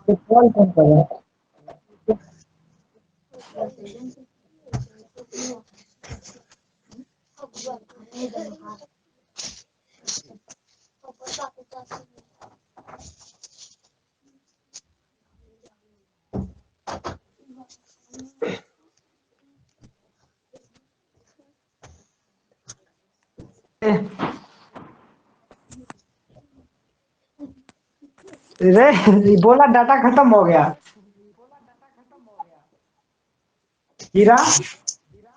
तो कॉल कौन कर रहा है? रे बोला डाटा खत्म हो गया। हीरा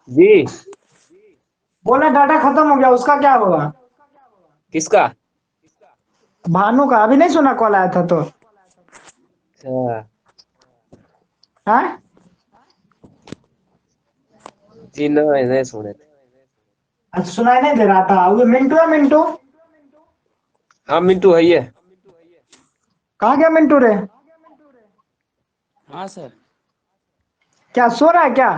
जी। बोला डाटा खत्म हो गया, उसका क्या होगा? किसका? भानु का। अभी नहीं सुना कॉल आया था तो? अच्छा। हाँ जी नहीं नहीं सुने थे। अच्छा, सुनाई नहीं दे रहा था। वो मिंटू है, मिंटू हाँ मिंटू है ये। कहाँ गया मिंटू रे? हाँ सर। क्या सो रहा है क्या?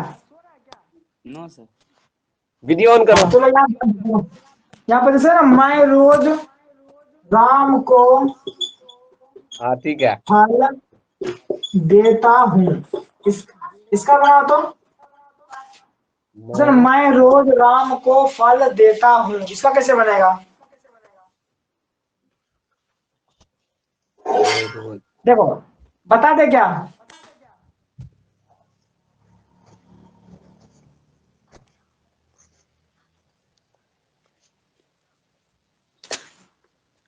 No sir. वीडियो ऑन करो। हाँ चलो यहाँ पर जैसे ना, मैं रोज राम को हाँ ठीक है। फल देता हूँ। इसका बना तो जैसे ना, मैं मैं रोज राम को फल देता हूँ, इसका कैसे बनेगा? रोज देखो, बता दे क्या?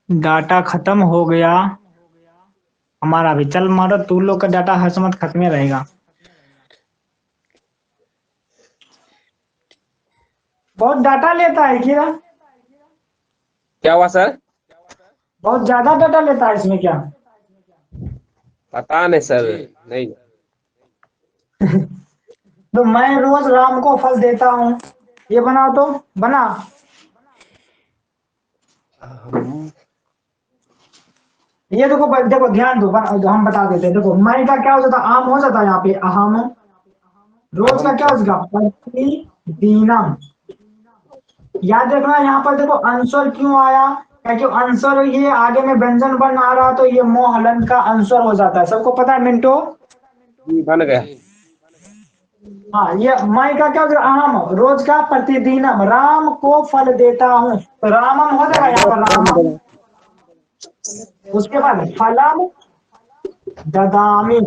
डाटा खत्म हो गया हमारा भी। चल मारो, तू लोग का डाटा हर समय खत्म ही रहेगा। बहुत डाटा लेता है क्या? क्या हुआ सर? बहुत ज्यादा डाटा लेता है इसमें क्या? पता नहीं सर। नहीं। तो मैं रोज राम को फल देता हूँ, ये बनाओ तो। बना। हम ये देखो देखो ध्यान दो, हम बता देते हैं। देखो, मैं का क्या हो जाता? आम हो जाता है यहाँ पे, अहम। रोज हम का क्या हो जाएगा? प्रतिदिनम। याद रखना, यहाँ पर देखो आंसर क्यों आया? क्योंकि आंसर ये आगे में व्यंजन वर्ण आ रहा, तो ये मोहलंत का आंसर हो जाता है। सबको पता है मिंटो? जी बन गया। जी। हाँ, ये मैं का क्या हो जाएगा? अहम। रोज का प्रतिदिनम, राम को फल देता हूँ, तो रामम हो जाएगा यहाँ पर, रामम। उसके बाद फलम ददामी।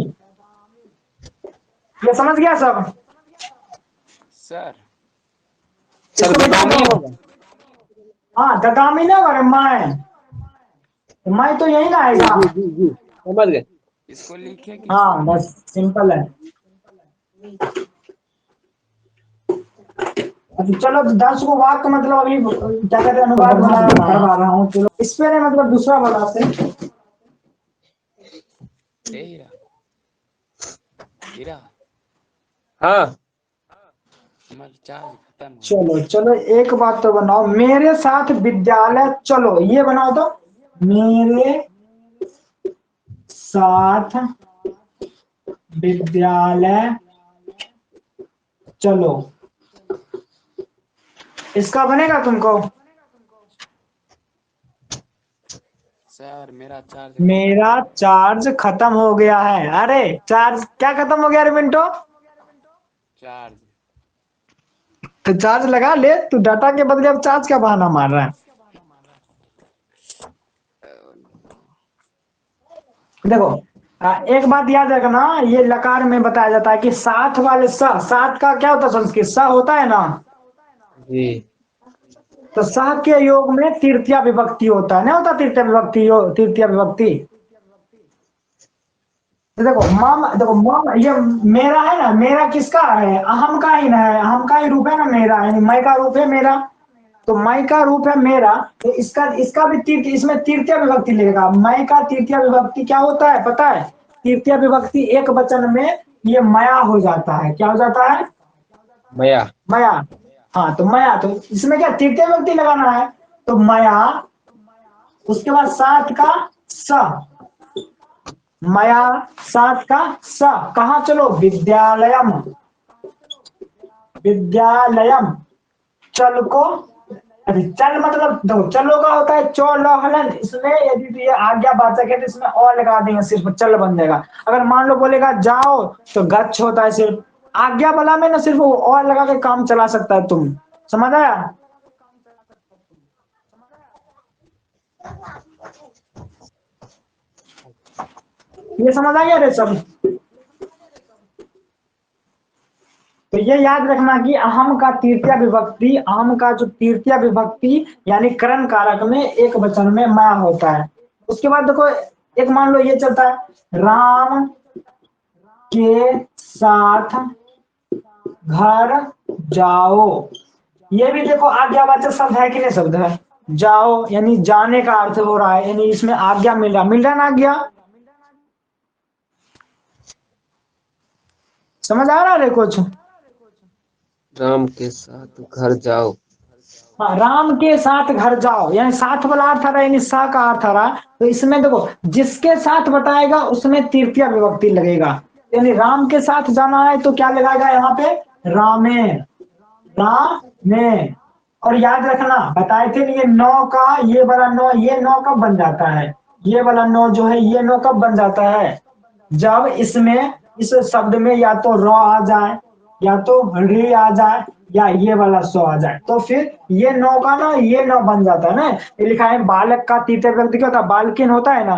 ये समझ गया सब? सर। सर इसको मिटा बेदामी दो। होगा। हाँ, ददामी ना करे, मैं तो यही ना जी आएगा। जी जी जी समझ गए। इसको लिखे कि हाँ छोड़े? बस सिंपल है। अच्छा चलो, 10 को वाक्य मतलब अभी क्या कहते हैं, अनुवाद करवा रहा हूँ। चलो इस पे नहीं, मतलब दूसरा बताते हैं। ए हीरा। हीरा। हाँ हमारा चार्ज खत्म हो गया। चलो चलो, एक बात तो बनाओ, मेरे साथ विद्यालय चलो, ये बनाओ तो। मेरे साथ विद्यालय चलो, इसका बनेगा तुमको? सर मेरा चार्ज खत्म मेरा हो गया। चार्ज खत्म हो गया है। अरे चार्ज क्या खत्म हो गया रे मिंटो? चार्ज। तो चार्ज लगा ले, तू डाटा के बदले अब चार्ज का बहाना मार रहा है। देखो, एक बात याद रखना, ये लकार में बताया जाता है कि साथ वाले स, साथ का क्या होता है? संस्कृत स होता है ना, जी। तो स के योग में तृतीया विभक्ति होता है, नहीं होता? तृतीया विभक्ति, तृतीया विभक्ति। तो देखो मम, देखो मम, ये मेरा है ना, मेरा किसका है? अहम का ही ना है, अहम का ही रूप है ना मेरा, यानी मैं का रूप है मेरा। तो मैं का रूप है मेरा, तो इसका इसका भी तृतीय, इसमें तृतीय विभक्ति लगेगा। मैं का तृतीय विभक्ति क्या होता है पता है? तृतीय विभक्ति एक वचन में ये मया हो जाता है। क्या हो जाता है? मया। मया। हाँ, तो मया, तो इसमें क्या तृतीय विभक्ति लगाना है, तो मया। उसके बाद साथ का स, मया साथ का स। कहा चलो? विद्यालयम। विद्यालयम। चल को अरे चल मतलब देखो, चलो का होता है चलो हलन, इसमें यदि तो ये आज्ञावाचक है तो इसमें और लगा देंगे, सिर्फ चल बन जाएगा। अगर मान लो बोलेगा जाओ तो गच्छ होता है सिर्फ। आज्ञा वाला में ना सिर्फ वो और लगा के काम चला सकता है, तुम समझ आया? ये समझ आ गया रे सब? तो ये याद रखना कि अहम का तृतीय विभक्ति, अहम का जो तृतीय विभक्ति यानी करण कारक में एक वचन में मैं होता है। उसके बाद देखो, एक मान लो ये चलता है, राम के साथ घर जाओ। ये भी देखो आज्ञावाचक शब्द है कि नहीं? शब्द है। जाओ यानी जाने का अर्थ हो रहा है, यानी इसमें आज्ञा मिल रहा ना आज्ञा। समझ आ रहा है कुछ? राम के साथ घर जाओ। हाँ, राम के साथ घर जाओ यानी साथ वाला अर्थ आ रहा है, यानी सा का अर्थ आ रहा है। तो इसमें देखो, जिसके साथ बताएगा उसमें तृतीय विभक्ति लगेगा, यानी राम के साथ जाना है तो क्या लगाएगा यहाँ पे? रामे, रामे। और याद रखना बताए थे ये नौ का, ये वाला नौ, ये नौ कब बन जाता है? ये वाला नौ जो है, ये नौ कब बन जाता है? जब इसमें, इस शब्द में या तो र आ जाए, या तो रे आ जाए, या ये वाला सो आ जाए, तो फिर ये नौ का ना ये नौ बन जाता है ना। ये लिखा है बालक का तृतीय विभक्ति क्या होता है? बालकिन होता है ना।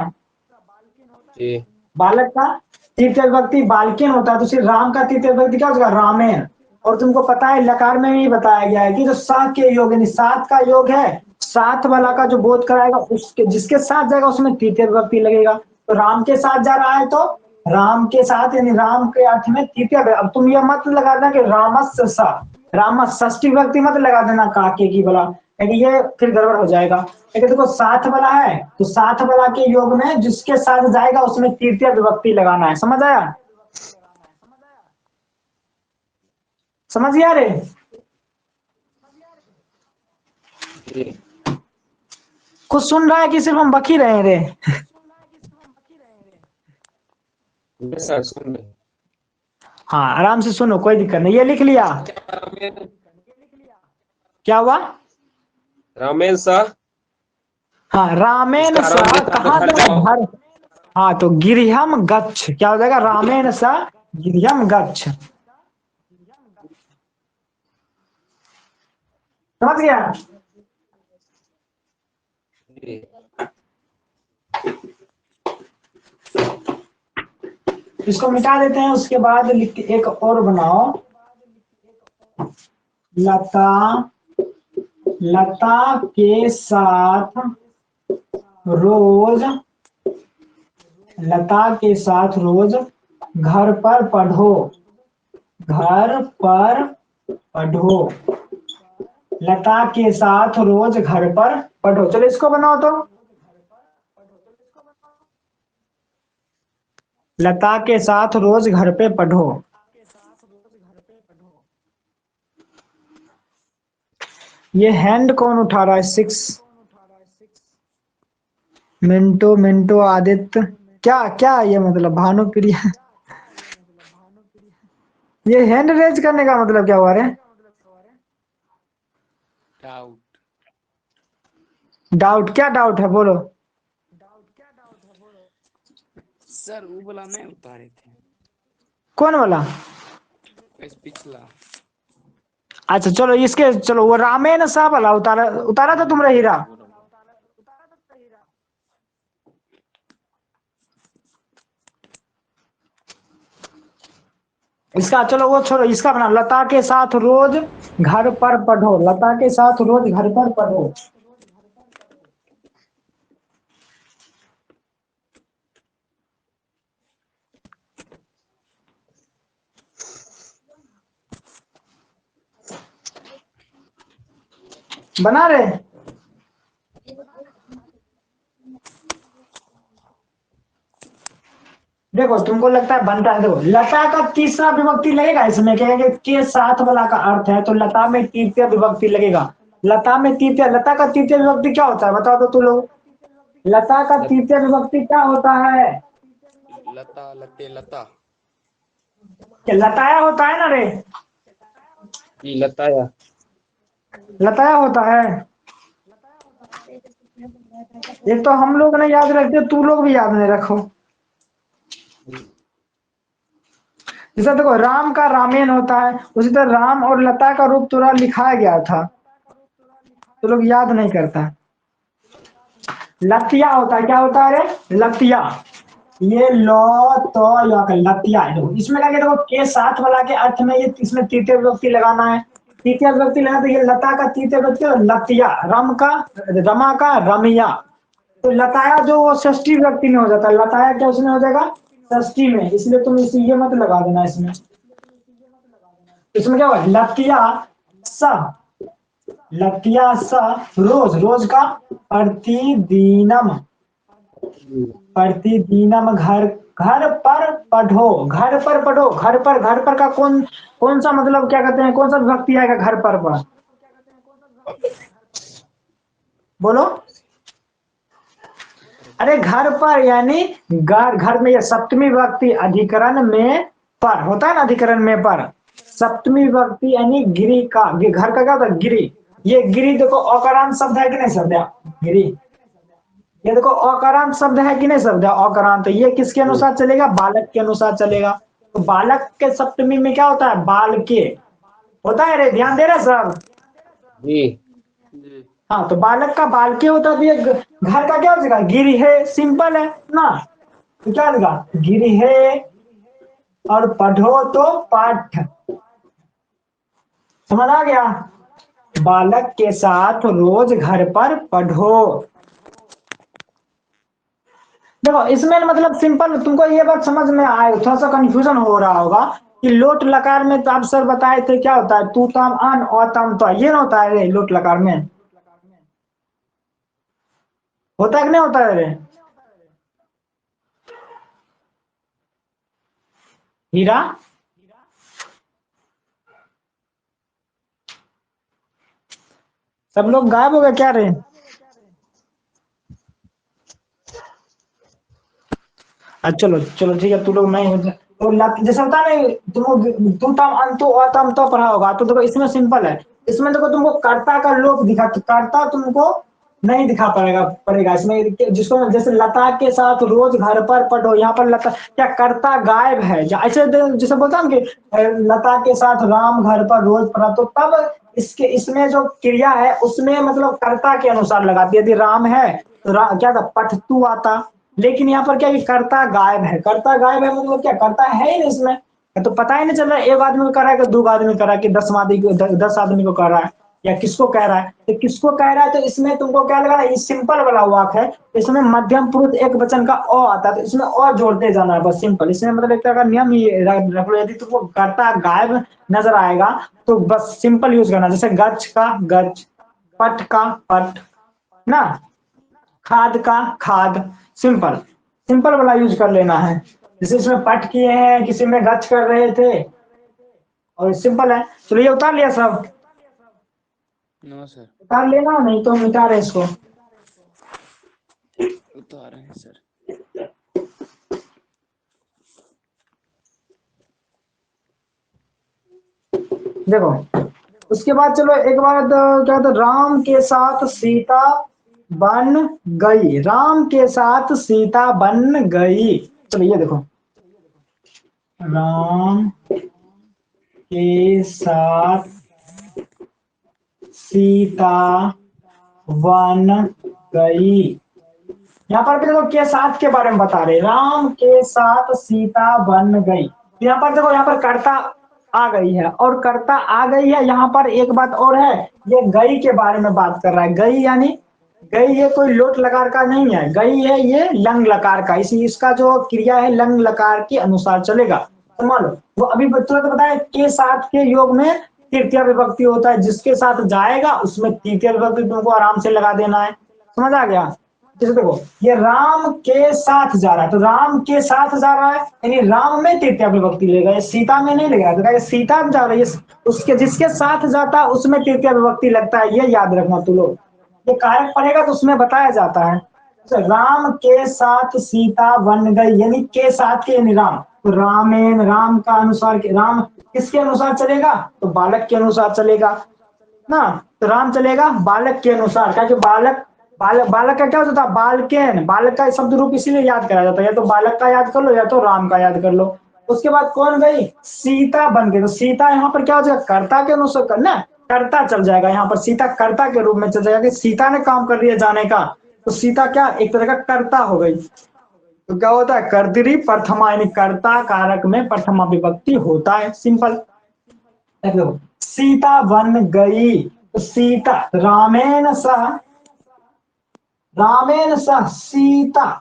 जी। बालक का तृतीय विभक्ति बालकिन होता है, तो फिर राम का तृतीय विभक्ति क्या होगा? रामेण। और तुमको पता है लकार में भी बताया गया है कि जो सा के योग यानी सात का योग है, सात वाला का जो बोध कराएगा उसके, जिसके साथ जाएगा उसमें तृतीय विभक्ति लगेगा। तो राम के साथ जा रहा है तो राम के साथ यानी राम के अर्थ में तृतीय। अब तुम ये मत लगा देना कि रामस्य सा, रामस षष्ठी विभक्ति मत लगा देना काके की वाला, क्योंकि ये फिर गड़बड़ हो जाएगा। लेकिन देखो साथ वाला है तो साथ वाला के योग में जिसके साथ जाएगा उसमें तृतीय विभक्ति लगाना है। समझ आया? समझ गया रे? जी। कुछ सुन रहा है कि सिर्फ हम बकी रहे हैं रे? सर सुन रहे। हाँ आराम से सुनो, कोई दिक्कत नहीं। ये लिख लिया? क्या हुआ? रामेन सा। हाँ, रामेन इसका सा राम के साथ कहाँ घर जाएगा? जाओ। घर। हाँ तो गिरिहम गच्छ क्या हो जाएगा? रामेन सा गिरिहम गच्छ। समझ गया? जी। इसको मिटा देते हैं, उसके बाद लिख के एक और बनाओ। लता, लता के साथ रोज, लता के साथ रोज घर पर पढ़ो, घर पर पढ़ो। लता के साथ रोज घर पर पढ़ो। चलो इसको बनाओ तो। लता के साथ रोज घर पे पढ़ो। ये हैंड कौन उठा रहा है? 6 मिंटो मिंटो आदित्य, क्या क्या ये मतलब? भानुप्रिया, ये हैंड रेज करने का मतलब क्या हुआ रे? डाउट। डाउट? क्या डाउट है बोलो? सर वो बोला नहीं उतारे थे, कौन वाला? इस पिछला। अच्छा चलो इसके, चलो वो रामेन सा वाला उतारा, उतारा था तुमरे हीरा। इसका चलो वो छोड़ो, इसका बना लता के साथ रोज घर पर पढ़ो। लता के साथ रोज घर पर पढ़ो। बना रहे? देखो तुमको लगता है बनता है, देखो लता का तीसरा विभक्ति लगेगा इसमें, कहेंगे के साथ वाला का अर्थ है तो लता में तृतीय विभक्ति लगेगा। लता में तृतीय, लता का तृतीय विभक्ति क्या होता है बताओ तो तू लोग? लता का तृतीय विभक्ति क्या होता है? लता, लते, लता। क्या लताया होता है ना रे? जी लताया। लताया होता है। एक तो हम लोग नहीं याद रखते, तू लोग भी याद नहीं रखो। जैसे देखो राम का रामेन होता है, उसी तरह राम और लता का रूप थोड़ा लिखाया गया था, तो लोग याद नहीं करता। लतिया होता है, क्या होता है रे? लतिया। ये लो तो या का लतिया है। देखो इसमें क्या देखो के साथ वाला के अर्थ में ये इसमें तृतीय विभक्ति लगाना है। तृतीय विभक्ति लगा तो ये लता का तृतीय विभक्ति और लतिया, रम का रमा का रमिया। तो लताया जो वो षष्ठी विभक्ति में हो जाता है, लताया क्या उसमें हो जाएगा? षष्ठी में, इसलिए तुम इसी ये मत लगा देना इसमें। इसमें क्या होगा? लतिया स, लतिया स रोज, रोज का प्रतिदिनम, प्रतिदिनम घर, घर पर पढ़ो, घर पर पढ़ो, घर पर, घर पर का कौन कौन सा मतलब क्या कहते हैं, कौन सा विभक्ति आएगा घर पर? बोलो। अरे घर पर यानी घर, घर में ये सप्तमी विभक्ति अधिकरण में पर होता है ना, अधिकरण में पर सप्तमी विभक्ति यानी गिरी का, घर का क्या होता है? गिरी। ये गिरी देखो अकारांत शब्द है कि नहीं शब्द है? गिरी ये देखो अकारांत शब्द है कि नहीं शब्द है? अकारांत। तो ये किसके अनुसार चलेगा? बालक के अनुसार चलेगा। तो बालक के सप्तमी में क्या होता है? बाल के होता है रे, ध्यान दे रहे सब? जी जी हाँ, तो बालक का बाल के होता है, तो ये घर का क्या हो जाएगा? गिरी है, सिंपल है ना। तो क्या होगा? गिरी है और पढ़ो तो पाठ, समझ आ गया? बालक के साथ रोज घर पर पढ़ो। देखो इसमें मतलब सिंपल, तुमको ये बात समझ में आए, थोड़ा सा कंफ्यूजन हो रहा होगा कि लोट लकार में तो आप सर बताए थे क्या होता है? तू तम अन और तम तो, ये ना होता है रे लोट लकार में? होता है कि नहीं होता है रे? हीरा सब लोग गायब हो गए क्या रे? अच्छा चलो चलो ठीक है, तू लोग नहीं हो तो जैसे होता है ना, तुम तू तम अंतु अतम तो पढ़ा होगा, तो देखो इसमें सिंपल है। इसमें देखो तुमको कर्ता का लोप दिखा, तो कर्ता तुमको नहीं दिखा पड़ेगा पड़ेगा इसमें, जिसको जैसे लता के साथ रोज घर पर पढ़ो, यहाँ पर लता क्या कर्ता गायब है? ऐसे जैसे बोलता हूँ कि लता के साथ राम घर पर रोज पढ़ा, तो तब इसके इसमें जो क्रिया है उसमें मतलब कर्ता के अनुसार लगाती है। यदि राम है तो क्या था? पठतु आता। लेकिन यहाँ पर क्या ये कर्ता गायब है, कर्ता गायब है मतलब क्या? कर्ता है ही नहीं इसमें, तो पता ही नहीं चल रहा है एक आदमी को कर रहा है कि दो आदमी कर रहा है कि 10 आदमी को, 10 आदमी को कर रहा है, या किसको कह रहा है? तो किसको कह रहा है? तो इसमें तुमको क्या लगाना है? ये सिंपल वाला वाक है, इसमें मध्यम पुरुष एक वचन का अ आता है, तो इसमें अ जोड़ते जाना है बस, सिंपल। इसमें मतलब एक तरह का नियम ही रख लो, यदि तुमको कर्ता गायब नजर आएगा तो बस सिंपल यूज करना, जैसे गच का गच, पट का पट ना, खाद का खाद, सिंपल, सिंपल वाला यूज कर लेना है। जैसे इसमें पट किए हैं, किसी में गच कर रहे थे, और सिंपल है। चलो ये उतार लिया सब? नो सर, उतार लेना, नहीं तो मिटा रहे इसको। उतार रहे हैं सर। देखो उसके बाद चलो एक बार क्या था? राम के साथ सीता बन गई, राम के साथ सीता बन गई। चलो ये देखो, राम के साथ सीता बन गई। यहाँ पर भी देखो के साथ के बारे में बता रहे, राम के साथ सीता बन गई। यहाँ पर देखो, यहाँ पर कर्ता आ गई है, और कर्ता आ गई है, यहाँ पर एक बात और है, ये गई के बारे में बात कर रहा है। गई यानी गई ये कोई लोट लकार का नहीं है, गई है ये लंग लकार का, इसी इसका जो क्रिया है लंग लकार के अनुसार चलेगा। तो मान लो वो अभी तुरंत बताया के साथ के योग में तृतीय विभक्ति होता है, जिसके साथ जाएगा उसमें तृतीय विभक्ति तुमको आराम से लगा देना है। समझ आ गया? जैसे देखो ये राम के साथ जा रहा है, तो राम के साथ जा रहा है यानी राम में तृतीय विभक्ति लेगा, ये सीता में नहीं लेगा। तो सीता जा रही है, उसके जिसके साथ जाता है उसमें तृतीय विभक्ति लगता है, ये याद रखना तू लोग। ये कारक पड़ेगा तो उसमें बताया जाता है। तो राम के साथ सीता बन गई, यानी के साथ के यानी राम, तो रामेन, राम का अनुसार के, राम किसके अनुसार चलेगा? तो बालक के अनुसार चलेगा ना। तो राम चलेगा बालक के अनुसार, क्या? बालक बालक, बालक का क्या होता है? बालकेन। बालक का शब्द रूप इसीलिए याद करा जाता है, या तो बालक का याद कर लो या तो राम का याद कर लो। उसके बाद कौन गई? सीता बन गई। तो सीता यहाँ पर क्या हो जाएगा? कर्ता के अनुसार करना, कर्ता चल जाएगा यहाँ पर, सीता कर्ता के रूप में चल जाएगा कि सीता ने काम कर दिया जाने का, तो सीता क्या एक तरह का कर्ता हो गई। तो क्या होता है? कर्तरी प्रथमा, यानी कर्ता कारक में प्रथमा विभक्ति होता है, सिंपल। देखो सीता बन गई, तो सीता रामेण सह, रामेण सह सीता,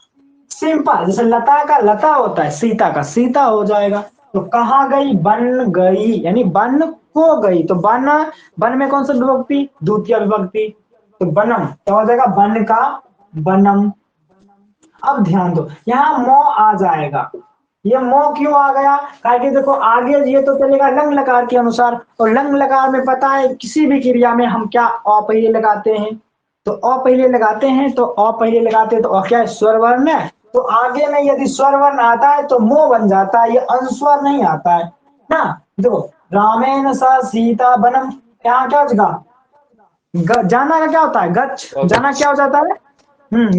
सिंपल। जैसे लता का लता होता है, सीता का सीता हो जाएगा। तो कहाँ गई? बन गई, यानी बन को गई। तो बन, बन में कौन सा विभक्ति? द्वितीय विभक्ति। तो बनम क्या हो जाएगा? बन का बनम। अब ध्यान दो, यहाँ मो आ जाएगा। ये मो क्यों आ गया? ताकि देखो आगे ये तो चलेगा लंग लकार के अनुसार, और लंग लकार में पता है किसी भी क्रिया में हम क्या अ पहले लगाते हैं, तो अ पहले लगाते हैं, तो अ पहले लगाते हैं, तो अ क्या है? स्वर वर्ण है। तो आगे में यदि स्वर वर्ण आता है तो मो बन जाता है, ये अनुस्वर नहीं आता है ना। देखो रामेण सा सीता बनम, यहाँ क्या हो जाएगा? जाना का क्या होता है? गच्छ। जाना क्या हो जाता है?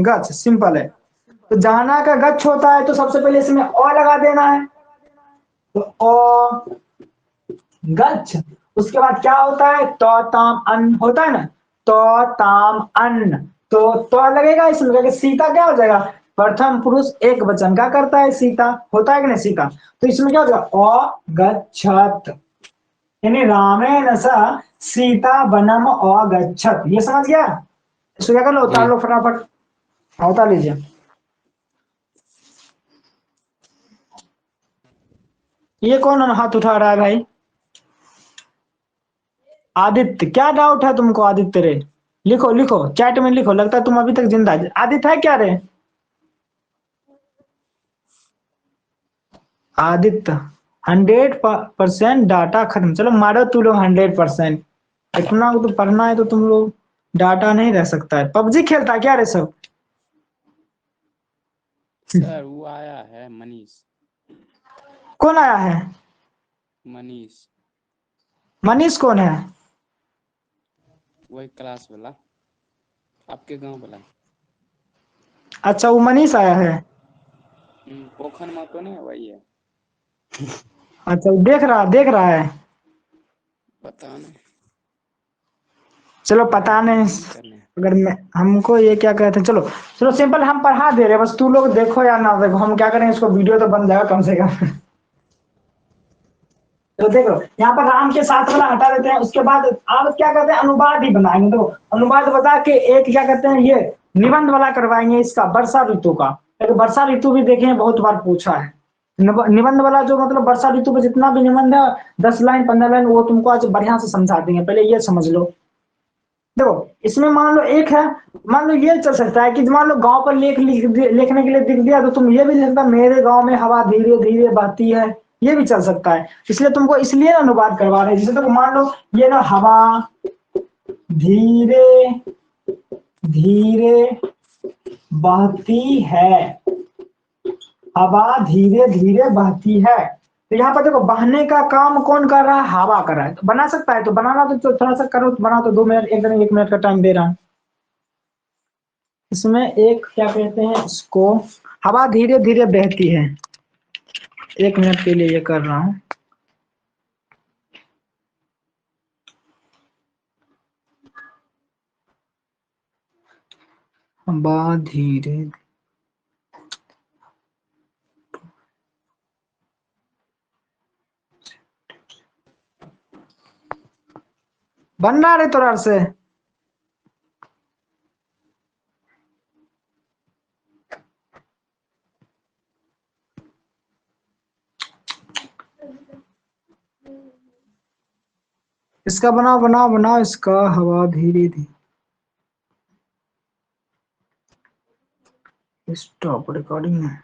गच्छ, सिंपल है। तो जाना का गच्छ होता है, तो सबसे पहले इसमें अ लगा देना है, तो अ गच्छ। उसके बाद क्या होता है? तो ताम अन होता है ना, तो ताम अन, तो लगेगा इसमें, क्योंकि सीता क्या हो जाएगा? प्रथम पुरुष एक वचन का करता है, सीता होता है कि नहीं? सीता। तो इसमें क्या हो जाएगा? अगच्छत, यानी रामेण सह सीता बनम अगच्छत। ये समझ गया? इसको क्या कर लो? जी। उतार लो फटाफट। हाँ, उतार लीजिए। ये कौन हाथ उठा रहा है भाई? आदित्य, क्या डाउट है तुमको आदित्य रे? लिखो लिखो चैट में लिखो, लगता है तुम अभी तक जिंदा है। आदित्य है क्या रे? आदित्य 100% डाटा खत्म। चलो मारो तू लोग 100%। इतना तो पढ़ना है तो तुम लोग, डाटा नहीं रह सकता है। पबजी खेलता है क्या रे सब? सर वो आया है मनीष। कौन आया है? मनीष मनीष कौन है? वही क्लास वाला, आपके गांव वाला। अच्छा, वो मनीष आया है। पोखन में तो नहीं है, वही है। अच्छा, वो देख रहा है। पता नहीं। चलो पता नहीं। यही करने हैं। अगर मैं, हमको ये क्या कहते हैं, चलो चलो सिंपल, हम पढ़ा दे रहे हैं, बस तू लोग देखो या ना देखो, हम क्या करें, इसको वीडियो तो बन जाएगा कम से कम। तो देखो यहाँ पर राम के साथ वाला हटा देते हैं, उसके बाद आप क्या करते हैं? अनुवाद ही बनाएंगे। तो अनुवाद बता के एक क्या कहते हैं, ये निबंध वाला करवाएंगे इसका, वर्षा ऋतु का। क्योंकि वर्षा ऋतु भी देखे हैं, बहुत बार पूछा है। निबंध वाला जो मतलब वर्षा ऋतु पे जितना भी निबंध है, 10 लाइन 15 लाइन, वो तुमको आज बढ़िया से समझा देंगे। पहले ये समझ लो। देखो इसमें मान लो एक है, मान लो ये चल सकता है कि मान लो गांव पर लिखने के लिए दिख दिया, तो तुम ये भी लिख सकता, मेरे गांव में हवा धीरे धीरे बहती है। ये भी चल सकता है। इसलिए तुमको इसलिए अनुवाद करवा रहे हैं। जैसे तो मान लो ये ना, हवा धीरे धीरे बहती है, हवा धीरे धीरे बहती है। तो यहाँ पर देखो बहने का काम कौन कर रहा है? हवा कर रहा है। तो बना सकता है, तो बनाना तो थोड़ा सा करो, तो बना तो 2 मिनट, 1 मिनट का टाइम दे रहा हूँ। इसमें एक क्या कहते हैं इसको, हवा धीरे धीरे बहती है। 1 मिनट के लिए ये कर रहा हूँ। हवा धीरे, बन रहा रे तोरा से। इसका बनाओ बनाओ बनाओ, इसका हवा धीरे धीरे। स्टॉप रिकॉर्डिंग में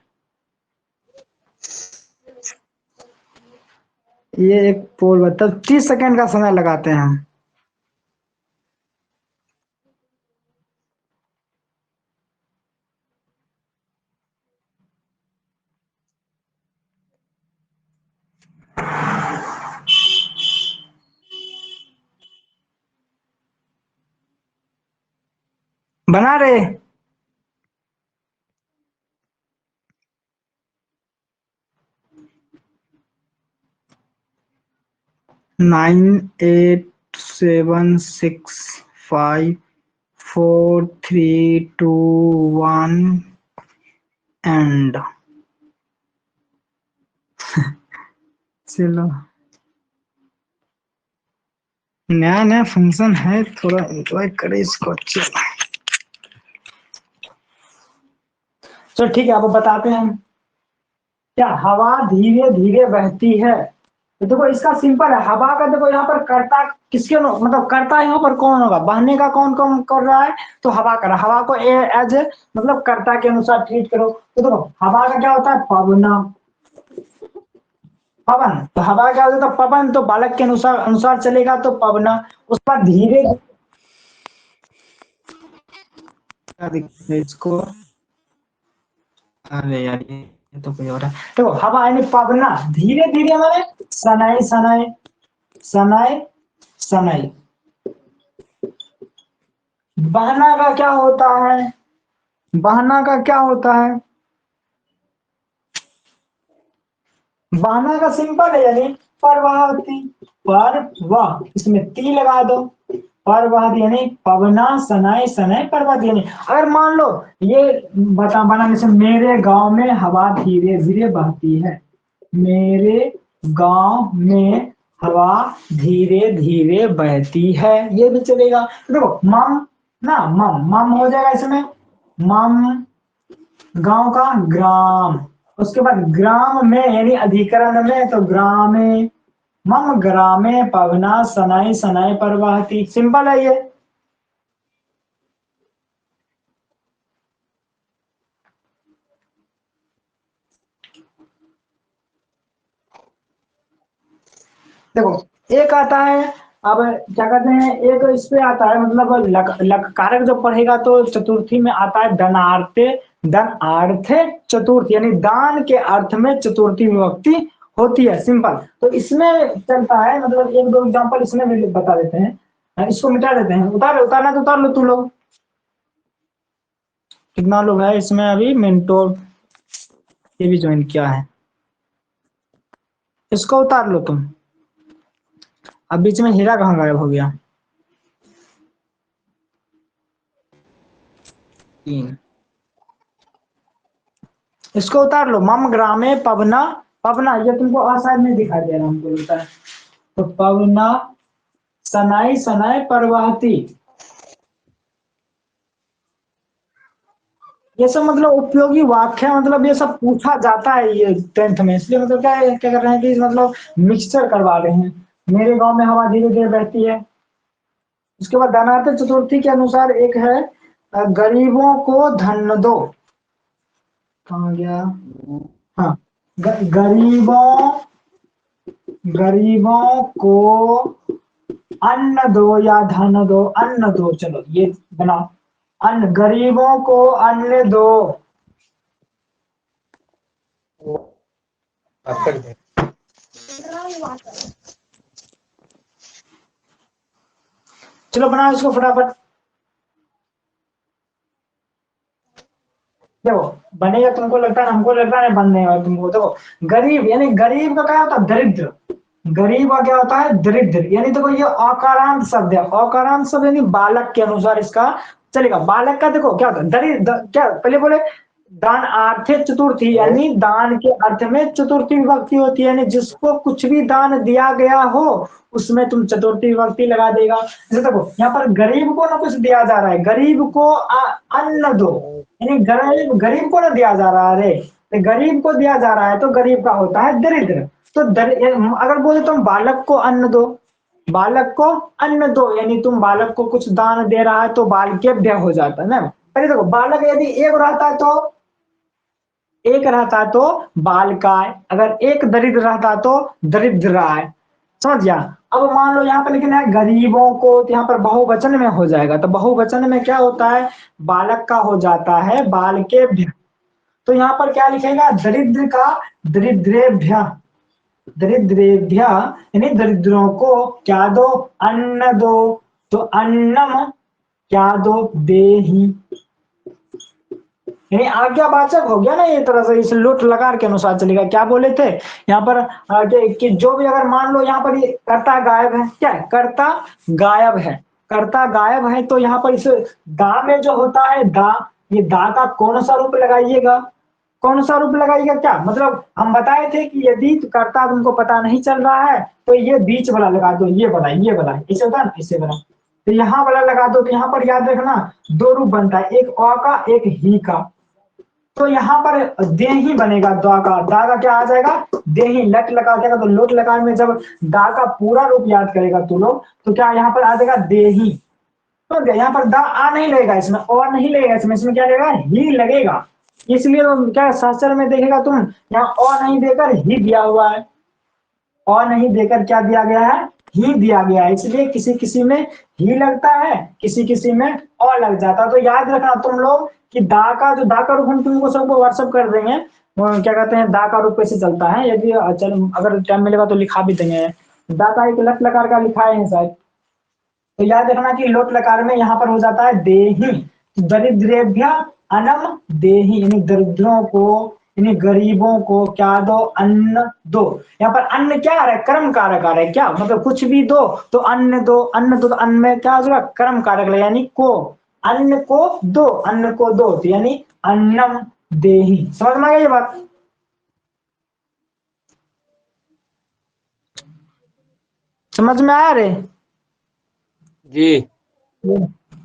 ये एक पोल बता, 30 सेकंड का समय लगाते हैं हम। बना रहे 98765432 एंड चलो नया नया फंक्शन है, थोड़ा एंजॉय करें इसको अच्छे से। चलो ठीक है, अब बताते हैं क्या हवा धीरे धीरे बहती है। तो देखो इसका सिंपल है, हवा का देखो यहाँ पर कर्ता किसके मतलब कर्ता यहाँ पर कौन होगा, बहने का कौन कौन कर रहा है, तो हवा कर रहा है। हवा को एज ए मतलब कर्ता के अनुसार ट्रीट करो। तो देखो हवा का क्या होता है, पवना, पवन। तो हवा क्या होता है, पवन, तो बालक के अनुसार अनुसार चलेगा तो पवना। उस पर धीरे क्या दिखता है इसको, अरे यार ये तो कोई और है। देखो हवा यानी पवना, धीरे धीरे माने सनाई सनाई सनाई सनाई। बहना का क्या होता है, बहना का क्या होता है, बहना का सिंपल है यानी परवाहती, परवाह, इसमें ती लगा दो, परवाहती यानी पवना सनाई सनाई परवाहती। यानी अगर मान लो ये बनाने से, मेरे गांव में हवा धीरे धीरे बहती है, मेरे गांव में हवा धीरे धीरे बहती है, ये भी चलेगा। देखो मम ना, मम मम हो जाएगा इसमें, मम गांव का ग्राम, उसके बाद ग्राम में यानी अधिकरण में, तो ग्रामे, मम ग्रामे पवना सनाई सनाई परवाहती। सिंपल है ये। देखो एक आता है, अब क्या कहते हैं, एक इस पे आता है मतलब लक कारक जो पढ़ेगा तो चतुर्थी में आता है धनार्थे, धन आर्थे चतुर्थी, यानी दान के अर्थ में चतुर्थी विभक्ति होती है। सिंपल, तो इसमें चलता है मतलब एक दो एग्जांपल इसमें भी बता देते हैं, इसको मिटा देते हैं। उतारना तो उतार लो तुम लोग, कितना लोग है इसमें अभी, मिनटो ये भी ज्वाइन किया है, इसको उतार लो तुम। अब बीच में हीरा कहाँ गायब हो गया, 3, इसको उतार लो। मम ग्रामे पवना, पवना ये तुमको आसाद में दिखाई दे रहा हमको लगता है, तो पवना सनाई सनाई परवाहती, ये सब मतलब उपयोगी वाक्य, मतलब ये सब पूछा जाता है ये 10th में, इसलिए मतलब क्या कर रहे हैं कि मतलब मिक्सचर करवा रहे हैं। मेरे गांव में हवा धीरे धीरे बहती है। उसके बाद धनार्थ चतुर्थी के अनुसार एक है गरीबों को धन दो, कहाँ गया, हाँ, गरीबों, गरीबों को अन्न दो या धन दो, अन्न दो, चलो ये बनाओ, अन्न, गरीबों को अन्न दो। चलो बनाओ इसको फटाफट। देखो बनेगा, तुमको लगता है, हमको लगता है बनने वाला तुमको। देखो गरीब यानी गरीब का क्या होता है, दरिद्र। गरीब का क्या होता है, दरिद्र। यानी देखो ये अकारांत शब्द है, अकारांत शब्द यानी बालक के अनुसार इसका चलेगा। बालक का देखो क्या होता है, दरिद्र, क्या पहले बोले, दान आर्थे चतुर्थी, यानी दान के अर्थ में चतुर्थी विभक्ति होती है, यानी जिसको कुछ भी दान दिया गया हो उसमें तुम चतुर्थी विभक्ति लगा देगा। जैसे देखो यहाँ पर गरीब को ना कुछ दिया जा रहा है, गरीब को अन्न दो, यानी गरीब, गरीब को ना दिया जा रहा है, तो गरीब को दिया जा रहा है तो गरीब का होता है दरिद्र। तो अगर बोले तुम बालक को अन्न दो, बालक को अन्न दो, यानी तुम बालक को कुछ दान दे रहा है तो बालकेभ्य हो जाता है ना। पहले देखो बालक यदि एक रहता है तो, एक रहता है तो बालकाय, अगर एक दरिद्र रहता है तो दरिद्राय, समझ गया। अब मान लो यहाँ पर लेकिन है गरीबों को, तो यहाँ पर बहुवचन में हो जाएगा, तो बहुवचन में क्या होता है, बालक का हो जाता है बालकेभ्य। तो यहाँ पर क्या लिखेगा, दरिद्र का दरिद्रेभ्य, दरिद्रेभ्य यानी दरिद्रों को क्या दो, अन्न दो। तो अन्नम क्या दो, दे ही, यानी आज्ञावाचक हो गया ना ये तरह से, इस लोट लकार के अनुसार चलेगा। क्या बोले थे यहाँ पर कि जो भी, अगर मान लो यहाँ पर ये कर्ता गायब है, क्या है, कर्ता गायब है, कर्ता गायब है, तो यहाँ पर इस दा में जो होता है दा, ये दा का कौन सा रूप लगाइएगा, कौन सा रूप लगाइएगा, क्या मतलब हम बताए थे कि यदि कर्ता तुमको पता नहीं चल रहा है तो ये बीच वाला लगा दो, ये वाला, ये वाला इसे होता है ना, इसे वाला, तो यहाँ वाला लगा दो। तो यहाँ पर याद रखना दो रूप बनता है, एक अ का, एक ही का। तो यहाँ पर दे ही बनेगा, दा का क्या आ जाएगा, दे ही, लट लगा देगा, तो लोट लगा में जब दा का पूरा रूप याद करेगा तू लोग, तो क्या यहाँ पर आ जाएगा, दे ही। तो यहाँ पर दा आ नहीं लगेगा, इसमें और नहीं लगेगा, इसमें क्या लगेगा, ही लगेगा। इसलिए तो क्या शास्त्र में देखेगा तुम, यहाँ और नहीं देकर ही दिया हुआ है, और नहीं देकर क्या दिया गया है, ही दिया गया है। इसलिए किसी किसी में ही लगता है, किसी किसी में और लग जाता है। तो याद रखना तुम लोग कि दा का, जो दा का रूप हम तुमको सबको व्हाट्सअप कर देंगे, वो क्या कहते हैं, दा का रूप कैसे चलता है, यदि चल अगर टाइम मिलेगा तो लिखा भी देंगे। दा का एक लट लकार का लिखा है शायद। तो याद रखना कि लोट लकार में यहाँ पर हो जाता है देही, दरिद्रेभ्य अनम देही, यानी दरिद्रों को, यानी गरीबों को क्या दो, अन्न दो। यहाँ पर अन्न क्या आ रहा है, कर्म कारक आ रहा है, क्या मतलब कुछ भी दो तो अन्न दो, अन्न दो, तो अन्न में क्या होगा, कर्म कारक लगेगा, यानी को, अन्न को दो, अन्न को दो, तो यानी अन्नम देही। समझ में आ गया ये बात? समझ में आया रे? जी।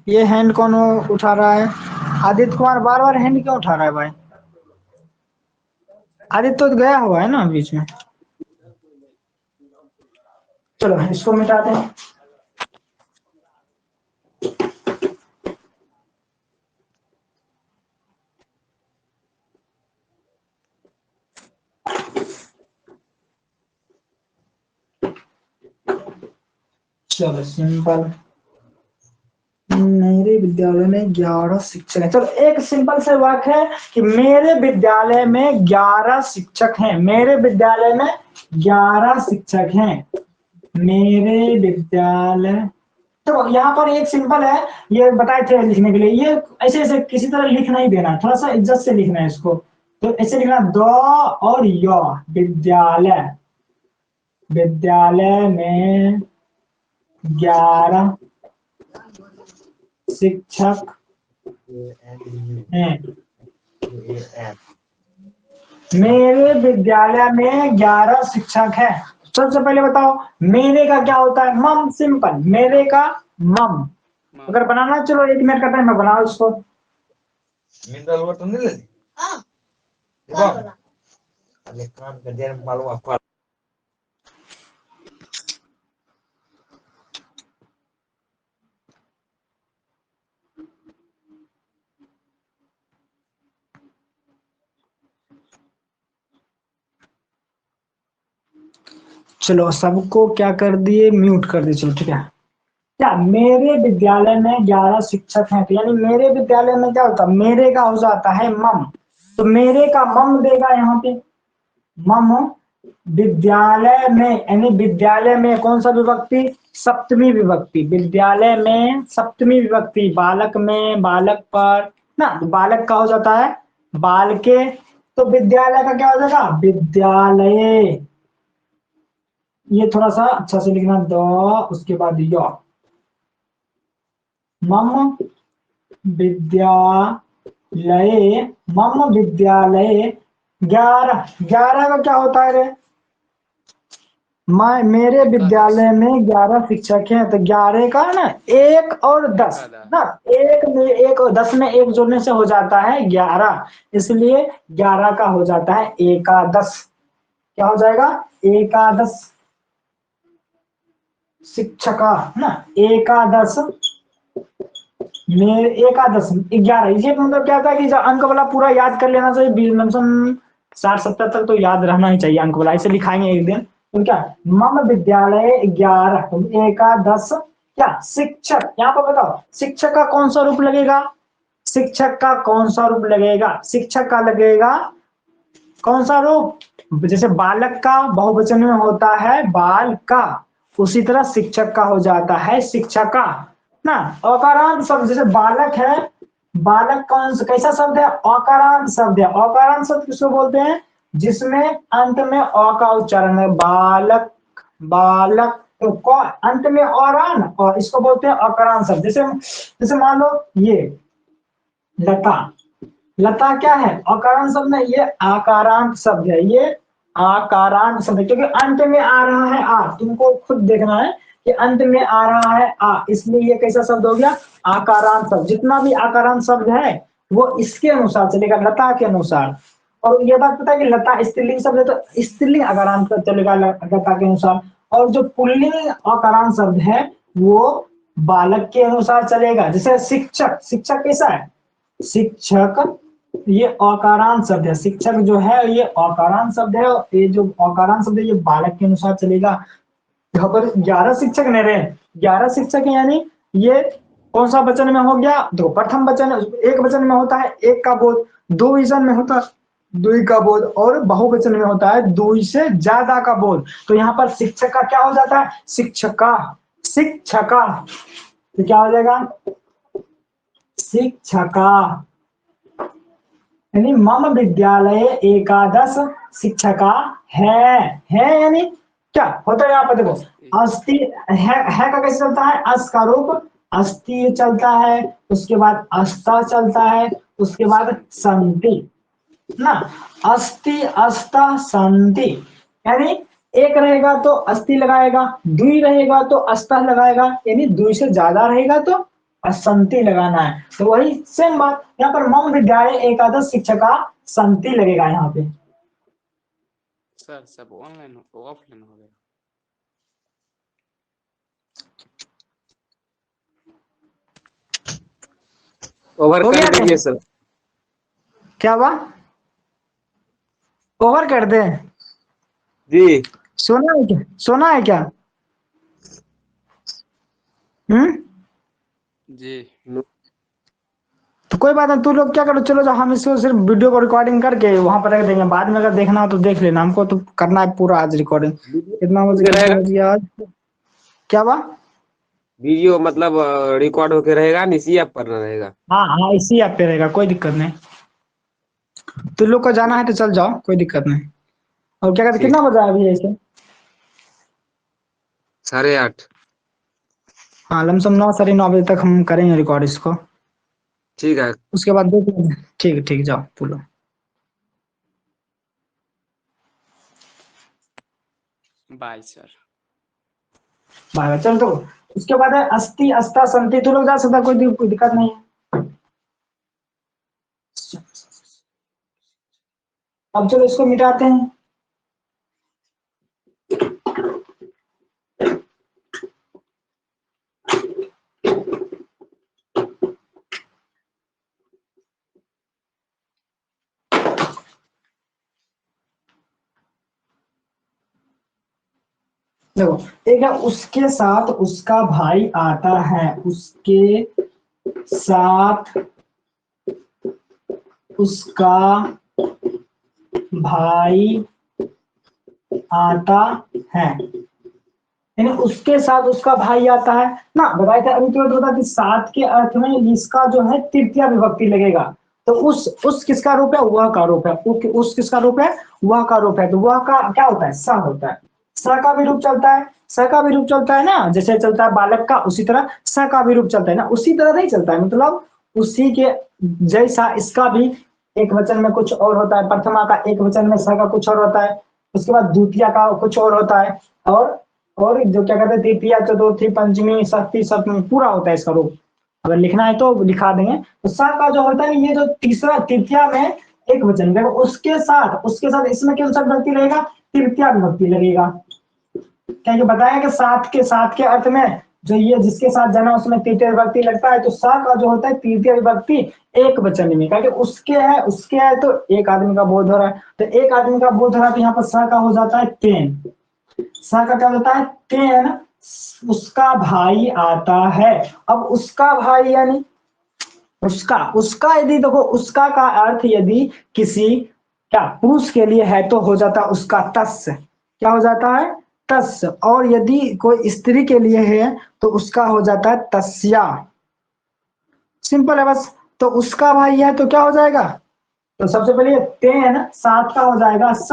ये हैंड कौन उठा रहा है? आदित्य कुमार बार बार हैंड क्यों उठा रहा है भाई? आदित्य तो गया हुआ है ना बीच में। चलो इसको मिटाते हैं। चलो सिंपल, मेरे विद्यालय में 11 शिक्षक हैं। चलो एक सिंपल से वाक्य है कि मेरे विद्यालय में 11 शिक्षक हैं, मेरे विद्यालय में 11 शिक्षक हैं, मेरे विद्यालय। तो यहाँ पर एक सिंपल है, ये बताए थे लिखने के लिए, ये ऐसे ऐसे किसी तरह लिखना ही देना, थोड़ा सा इज्जत से लिखना है इसको। तो ऐसे लिखना द और य, विद्यालय, विद्यालय में 11 शिक्षक हैं, मेरे विद्यालय में 11 शिक्षक हैं। सबसे पहले बताओ मेरे का क्या होता है, मम, सिंपल, मेरे का मम। अगर बनाना, चलो 1 मिनट का टाइम मैं बनाओ इसको। Mineral water ni lagi. Di bawah. Ada kan kerjaan malu apa? चलो सबको क्या कर दिए, म्यूट कर दिए। चलो ठीक है। क्या मेरे विद्यालय में 11 शिक्षक हैं, तो यानी मेरे विद्यालय में क्या होता है, मेरे का हो जाता है मम, तो मेरे का मम देगा यहाँ पे, मम। विद्यालय में, यानी विद्यालय में कौन सा विभक्ति, सप्तमी विभक्ति, विद्यालय में सप्तमी विभक्ति, बालक में, बालक पर ना, बालक का हो जाता है बाल के, तो विद्यालय का क्या हो जाएगा, विद्यालय। ये थोड़ा सा अच्छा से लिखना, द उसके बाद य, मम विद्यालय, मम विद्यालय 11, 11 का क्या होता है रे, मेरे विद्यालय में 11 शिक्षक हैं, तो 11 का ना 1 और 10 ना, 1 में 1 और 10 में 1 जोड़ने से हो जाता है 11, इसलिए 11 का हो जाता है एकादश। क्या हो जाएगा, एकादश शिक्षका ना, एकादश, मेरे एकादश 11। ये मतलब क्या था कि अंक वाला पूरा याद कर लेना चाहिए, 60-70 तक तो याद रहना ही चाहिए अंक वाला, ऐसे लिखाएंगे एक दिन। तो क्या, मम विद्यालय 11, एकादश क्या शिक्षक, यहाँ पर बताओ शिक्षक का कौन सा रूप लगेगा, शिक्षक का कौन सा रूप लगेगा, शिक्षक का लगेगा कौन सा रूप, जैसे बालक का बहुवचन में होता है बाल का, उसी तरह शिक्षक का हो जाता है शिक्षका। ना। अकारांत शब्द जैसे बालक है, बालक कौन सा कैसा शब्द है? अकारांत शब्द है। अकारांत शब्द किसको बोलते हैं? जिसमें अंत में अ का उच्चारण है। बालक, बालक तो अंत में और आन, और इसको बोलते हैं अकारांत शब्द। जैसे जैसे मान लो ये लता, लता क्या है? अकारांत शब्द नहीं, ये आकारांत शब्द है। ये आकारांत शब्द है क्योंकि अंत में आ रहा है आ। तुमको खुद देखना है कि अंत में आ रहा है आ, इसलिए ये कैसा शब्द हो गया? आकारांत शब्द। जितना भी आकारांत शब्द है वो इसके अनुसार चलेगा, लता के अनुसार। और ये बात पता है कि लता स्त्रीलिंग शब्द है तो स्त्रीलिंग आकारांत का चलेगा लता के अनुसार। और जो पुल्लिंग आकारांत शब्द है वो बालक के अनुसार चलेगा। जैसे शिक्षक, शिक्षक कैसा है? शिक्षक ये अकारांत शब्द है। शिक्षक जो है ये अकारांत शब्द है, और ये जो अकारांत शब्द है ये बालक के अनुसार चलेगा। यहाँ पर 11 शिक्षक नहीं रहे, 11 शिक्षक है, यानी ये कौन सा वचन में हो गया? तो प्रथम वचन, एक वचन में होता है एक का बोध, दो वचन में होता है दुई का बोध, और बहुवचन में होता है दुई से ज्यादा का बोध। तो यहाँ पर शिक्षक का क्या हो जाता है? शिक्षका, शिक्षका। तो क्या हो जाएगा? शिक्षका। यानी मम विद्यालय एकादश शिक्षका है यानी क्या होता है? यहाँ पर देखो अस्थि है का कैसे चलता है? अस का रूप अस्थि चलता है, उसके बाद अस्ता चलता है, उसके बाद संति ना। अस्थि अस्ता संति, यानी एक रहेगा तो अस्थि लगाएगा, दुई रहेगा तो अस्ता लगाएगा, यानी दुई से ज्यादा रहेगा तो असंति लगाना है। तो वही सेम बात यहाँ पर मम विद्यालय एकादश शिक्षका संति लगेगा यहाँ पे। सर सब ऑनलाइन ऑफलाइन हो गया। ओवर हो कर गया रे? दीजिए सर। क्या हुआ? ओवर कर दे? जी सोना है क्या? सोना है क्या? जी तो कोई बात नहीं, तू लोग क्या करो, चलो जाओ, हम इसको सिर्फ वीडियो को रिकॉर्डिंग करके वहां पर रख देंगे। बाद में अगर देखना हो तो देख लेना, हमको तो करना है पूरा आज रिकॉर्डिंग। कितना बजे वीडियो कितना रहेगा, बज गया आज? क्या हुआ? वीडियो मतलब रिकॉर्ड होके रहेगा, इसी ऐप पर ना रहेगा। हाँ हाँ, इसी ऐप पे रहेगा, कोई दिक्कत नहीं। तो लोग को जाना है तो चल जाओ, कोई दिक्कत नहीं। और क्या कहते, ठीक, कितना बजा है अभी ऐसे? 8:30। हाँ, लमसम 9 साढ़े 9 बजे तक हम करेंगे रिकॉर्ड इसको। ठीक है। उसके बाद देख लेंगे। ठीक है, ठीक, जाओ बोलो। Bye sir. बाय, चल। तो उसके बाद है अस्थि अस्ता संति, तू लोग जा सकता, कोई दिक्कत नहीं है। अब चलो इसको मिटाते हैं। देखो, एक है उसके साथ उसका भाई आता है, उसके साथ उसका भाई आता है, यानी उसके साथ उसका भाई आता है ना। बताया था अभी, तो बता कि साथ के अर्थ में इसका जो है तृतीया विभक्ति लगेगा। तो उस किसका रूप है? वह का रूप है। उस किसका रूप है? वह का रूप है। तो वह का क्या होता है? स होता है। स का भी रूप चलता है, स का भी रूप चलता है ना। जैसे चलता है बालक का, उसी तरह स का भी रूप चलता है ना। उसी तरह नहीं चलता है, मतलब उसी के जैसा इसका भी एक वचन में कुछ और होता है, प्रथमा का एक वचन में स का कुछ और होता है, उसके बाद द्वितीय का कुछ और होता है, और जो क्या कहते हैं तृतीया चतुर्थी पंचमी षष्ठी सप्तमी पूरा होता है इसका रूप। अगर लिखना है तो लिखा देंगे। तो सा का जो होता है ये जो तीसरा तृतीया में एक वचन, देखो उसके साथ इसमें कौन सा विभक्ति रहेगा? तृतीया विभक्ति लगेगा। क्या ये बताया कि साथ के अर्थ में जो ये जिसके साथ जाना उसमें तृतीय विभक्ति लगता है। तो सा का जो होता है तृतीय विभक्ति एक वचन में, क्या उसके है तो एक आदमी का बोध हो रहा है, तो एक आदमी का बोध हो रहा है, तो यहाँ पर सा का हो जाता है तेन। सा का क्या होता है? तेन। उसका भाई आता है। अब उसका भाई यानी उसका यदि देखो, उसका का अर्थ यदि किसी क्या पुरुष के लिए है तो हो जाता है उसका तस्य। क्या हो जाता है? तस्, और यदि कोई स्त्री के लिए है तो उसका हो जाता है तस्या। सिंपल है बस। तो उसका भाई है तो क्या हो जाएगा, तो सबसे पहले तेन 7 का हो जाएगा स,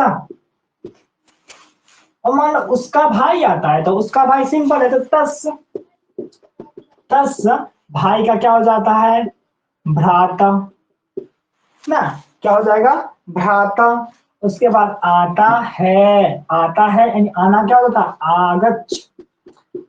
और मान लो उसका भाई आता है तो उसका भाई सिंपल है तो तस्। तस् भाई का क्या हो जाता है, भ्राता ना, क्या हो जाएगा, भ्राता। उसके बाद आता है, आता है यानी आना क्या होता है, आगच्छ,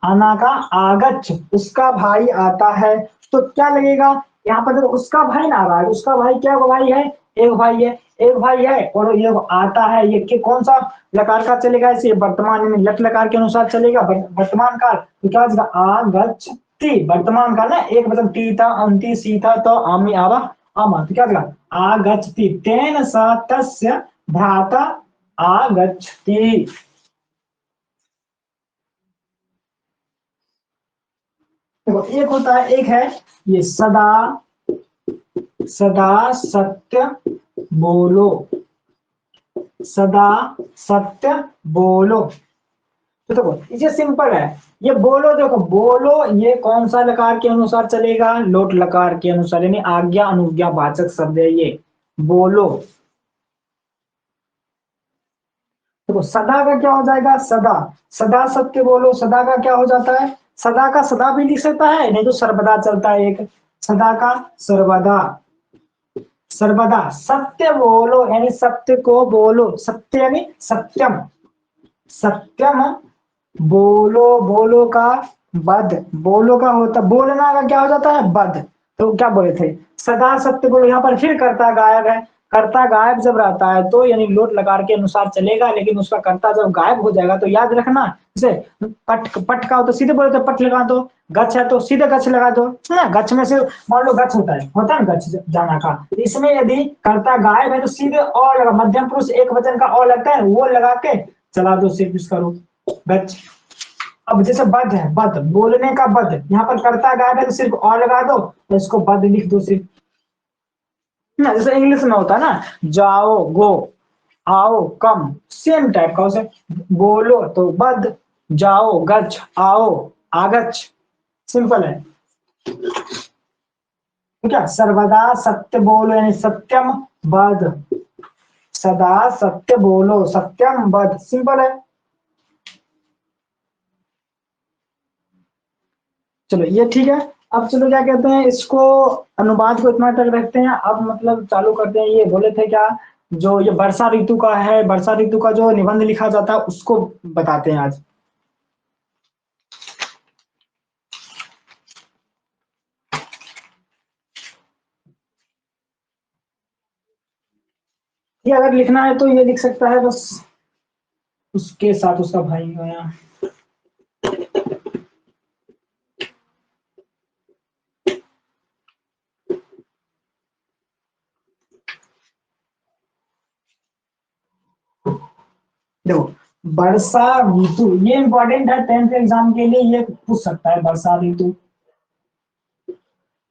आना का आगच्छ, उसका भाई आता है। तो क्या लगेगा यहाँ पर, देखो उसका भाई ना आ रहा है, उसका भाई क्या भाई है, एक भाई है, एक भाई है, और ये आता है, ये के कौन सा लकार का चलेगा, इसे वर्तमान में लट लकार के अनुसार चलेगा, वर्तमान काल, तो क्या होगा आगच्छति, वर्तमान काल ना, एक वचन टी था, अंति सी था, तो आमी आवा आमा, तो क्या होगा आगच्छति, तेन स तस्य भ्राता आगच्छति। देखो एक होता है, एक है ये सदा, सदा सत्य बोलो, सदा सत्य बोलो। तो देखो ये सिंपल है, ये बोलो, देखो बोलो ये कौन सा लकार के अनुसार चलेगा, लोट लकार के अनुसार, यानी आज्ञा अनुज्ञा वाचक शब्द है ये बोलो। देखो सदा का क्या हो जाएगा, सदा, सदा सत्य बोलो, सदा का क्या हो जाता है, सदा का सदा भी लिख सकता है, नहीं तो सर्वदा चलता है एक, सदा का सर्वदा, सर्वदा सत्य बोलो यानी सत्य को बोलो, सत्य यानी सत्यम, सत्यम बोलो, बोलो का बद, बोलो का होता, बोलना का क्या हो जाता है बद। तो क्या बोले थे, सदा सत्य बोलो, यहाँ पर फिर कर्ता गायब है, कर्ता गायब जब रहता है तो यानी लोट लकार के अनुसार चलेगा, लेकिन उसका कर्ता जब गायब हो जाएगा तो याद रखना, जैसे पट, पट का हो तो सीधे बोले तो पट लगा दो, गच्छ है तो सीधे गच्छ लगा दो ना, गच्छ में से मान लो गच्छ होता है ना गच्छ जाना का, इसमें यदि कर्ता गायब है तो सीधे और लगा, मध्यम पुरुष एक वचन का और लगता है वो लगा के चला दो, सिर्फ इसका रूप गच्छ। अब जैसे बद है, बद बोलने का बद, यहाँ पर कर्ता गायब है तो सिर्फ और लगा दो, तो इसको बद लिख दो सिर्फ ना, जैसे इंग्लिश में होता है ना जाओ गो, आओ कम, सेम टाइप का उसे, बोलो तो बद, जाओ गच्छ, आओ आगच्छ, सिंपल है। ठीक है, सर्वदा सत्य बोलो यानी सत्यम बद, सदा सत्य बोलो सत्यम बद, सिंपल है। चलो ये ठीक है। अब चलो क्या कहते हैं इसको, अनुवाद को इतना तक रखते हैं, अब मतलब चालू करते हैं। ये बोले थे क्या, जो ये वर्षा ऋतु का है, वर्षा ऋतु का जो निबंध लिखा जाता है उसको बताते हैं आज। ये अगर लिखना है तो ये लिख सकता है, बस उसके साथ उसका भाई गया। देखो वर्षा ऋतु ये इंपॉर्टेंट है, 10th एग्जाम के लिए ये पूछ सकता है, वर्षा ऋतु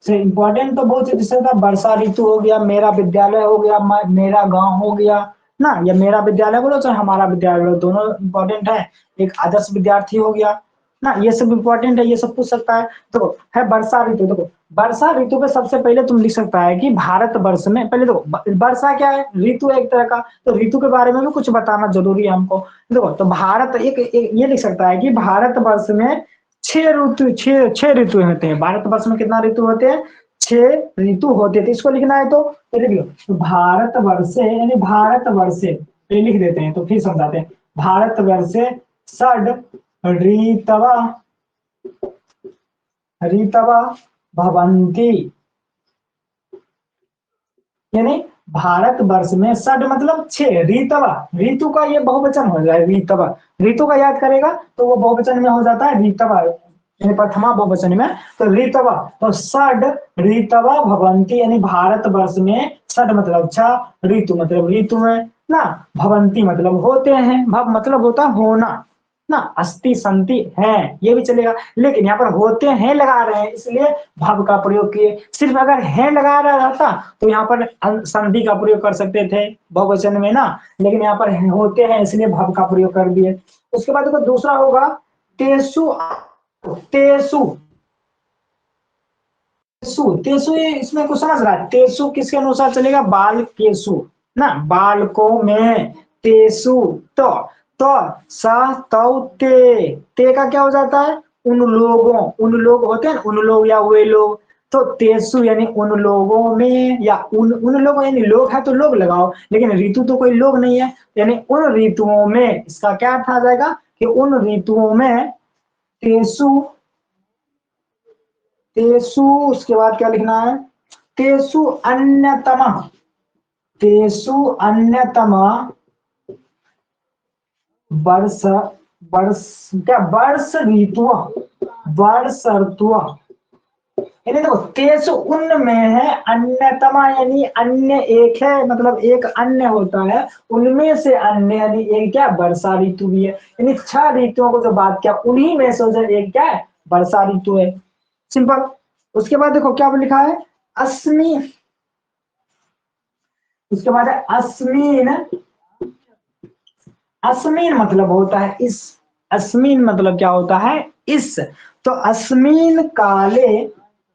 से इंपॉर्टेंट तो बहुत जैसे वर्षा ऋतु हो गया, मेरा विद्यालय हो गया, मेरा गांव हो गया ना, या मेरा विद्यालय बोलो चाहे हमारा विद्यालय बोलो, दोनों इंपॉर्टेंट है। एक आदर्श विद्यार्थी हो गया ना, ये सब इंपॉर्टेंट है, ये सब पूछ सकता है। तो है वर्षा ऋतु, देखो वर्षा ऋतु पे सबसे पहले तुम लिख सकता है कि भारत वर्ष में, पहले देखो वर्षा क्या है, ऋतु एक तरह का, तो ऋतु के बारे में भी कुछ बताना जरूरी है हमको। देखो तो भारत एक ये लिख सकता है कि भारत वर्ष में 6 ऋतु, 6 ऋतु होते हैं भारत वर्ष में, कितना ऋतु होते हैं, 6 ऋतु होते हैं। तो इसको लिखना है तो लिख लो, तो भारत वर्षे यानी भारत वर्षे लिख देते हैं, तो फिर समझाते हैं, भारत वर्षे षड ऋतवा, ऋतवा भवन्ति, यानी भारत वर्ष में षड मतलब 6, ऋतवा, ऋतु का ये बहुवचन हो जाए, ऋतवा, ऋतु का याद करेगा तो वो बहुवचन में हो जाता है ऋतवा, यानी प्रथमा बहुवचन में, तो ऋतवा, तो षड ऋतवा भवन्ति, यानी भारत वर्ष में षड मतलब 6, ऋतु मतलब ऋतु में ना, भवन्ति मतलब होते हैं, भव मतलब होता होना, ना, अस्ति संति है, ये भी चलेगा, लेकिन यहाँ पर होते हैं लगा रहे हैं इसलिए भव का प्रयोग किए। सिर्फ अगर है लगा रहा रहता तो यहाँ पर संधि का प्रयोग कर सकते थे बहुवचन में ना, लेकिन यहाँ पर होते हैं इसलिए भव का प्रयोग कर दिए। उसके बाद देखो दूसरा होगा तेसु, तेसु, तेसु, तेसु ये इसमें कुछ समझ रहा है, तेसु किसके अनुसार चलेगा, बाल केसु ना, बालकों में, तेसु तो सा तौ ते का क्या हो जाता है, उन लोगों, उन लोग होते हैं उन लोग या वे लोग, तो तेसु यानी उन लोगों में, या उन लोगों यानी लोग है तो लोग लगाओ, लेकिन ऋतु तो कोई लोग नहीं है, यानी उन ऋतुओं में, इसका क्या अर्थ आ जाएगा कि उन ऋतुओं में, तेसु, तेसु, उसके बाद क्या लिखना है, तेसु अन्यतम, तेसु अन्यतम वर्ष, वर्ष क्या, वर्ष ऋतु, वर्ष ऋतु, यानी देखो तेसु उनमें है, अन्यतमा यानी अन्य एक है, मतलब एक अन्य होता है, उनमें से अन्य यानी एक क्या, वर्षा ऋतु भी है, यानी 6 ऋतुओं को जो बात किया उन्हीं में से एक क्या है, वर्षा ऋतु है, सिंपल। उसके बाद देखो क्या लिखा है, अस्मि, उसके बाद है अस्मीन, अस्मीन मतलब होता है इस, अस्मीन मतलब क्या होता है, इस, तो अस्मीन काले,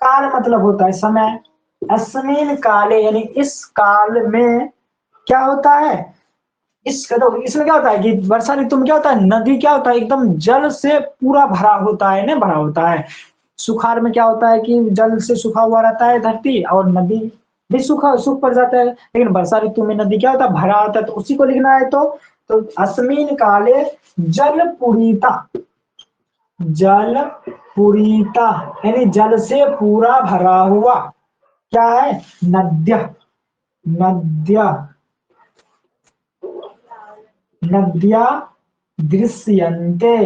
काल मतलब होता है समय, अस्मीन काले यानी इस काल में क्या होता है, इस, तो इसमें क्या होता है कि वर्षा ऋतु में क्या होता है, नदी क्या होता है, एकदम जल से पूरा भरा होता है ना, भरा होता है। सुखाड़ में क्या होता है कि जल से सूखा हुआ रहता है धरती, और नदी भी सूख पड़ जाता है, लेकिन वर्षा ऋतु में नदी क्या होता है, भरा होता है, तो उसी को लिखना है, तो अस्मिन काले जल पूरिता, जल पूरिता यानी जल से पूरा भरा हुआ क्या है, नद्य, नद्या, नद्या दृश्यन्ते,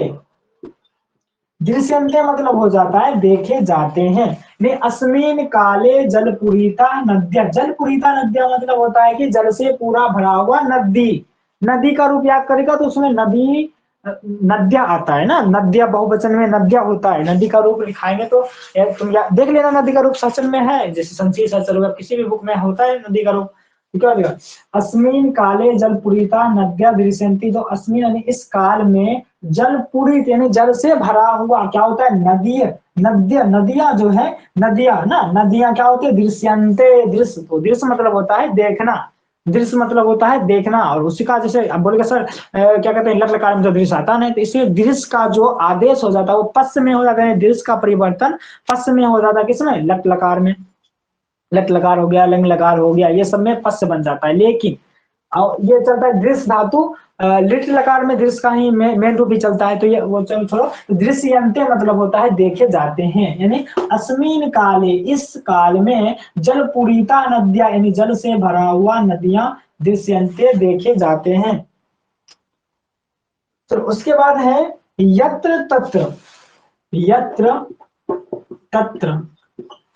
दृश्यन्ते मतलब हो जाता है देखे जाते हैं, नहीं, अस्मिन काले जल पूरिता नद्या, जल पूरिता नद्या मतलब होता है कि जल से पूरा भरा हुआ नदी, नदी का रूप याद करेगा तो उसमें नदी, नद्या आता है ना, नद्या बहुवचन में नद्या होता है, नदी का रूप लिखाएंगे तो तुम देख लेना नदी का रूप सच में है, जैसे संचय सचल किसी भी बुक में होता है नदी का रूप, क्या होगा, अस्मिन काले जल पूरिता नद्या दृश्यन्ति, तो अस्मिन यानी इस काल में, जल पूरित यानी जल से भरा हुआ क्या होता है, नदी, नद्य, नदियां जो है, नदियां ना, नदियां क्या होती है, दृश्यन्ते, दृश्य, तो दृश्य मतलब होता है देखना, दृश्य मतलब होता है देखना, और उसी का जैसे अब बोलेगा सर क्या कहते हैं लट लकार में जो दृश्य आता है, तो इसलिए दृश्य का जो आदेश हो जाता है वो पश्च में हो जाता है, दृश्य का परिवर्तन पश्च में हो जाता है, किसमें, लट लकार में, लट लकार हो गया, लंग लकार हो गया, ये सब में पश्च बन जाता है, लेकिन और ये चलता है दृश्य धातु, लिट लकार में दृश्य का ही मेन रूप ही चलता है, तो ये वो चलो छोड़ो, दृश्यन्ते मतलब होता है देखे जाते हैं, यानी अस्मिन काले इस काल में, जल पूरिता नद्या यानी जल से भरा हुआ नदियां, दृश्यन्ते देखे जाते हैं। तो उसके बाद है यत्र तत्र, यत्र तत्र,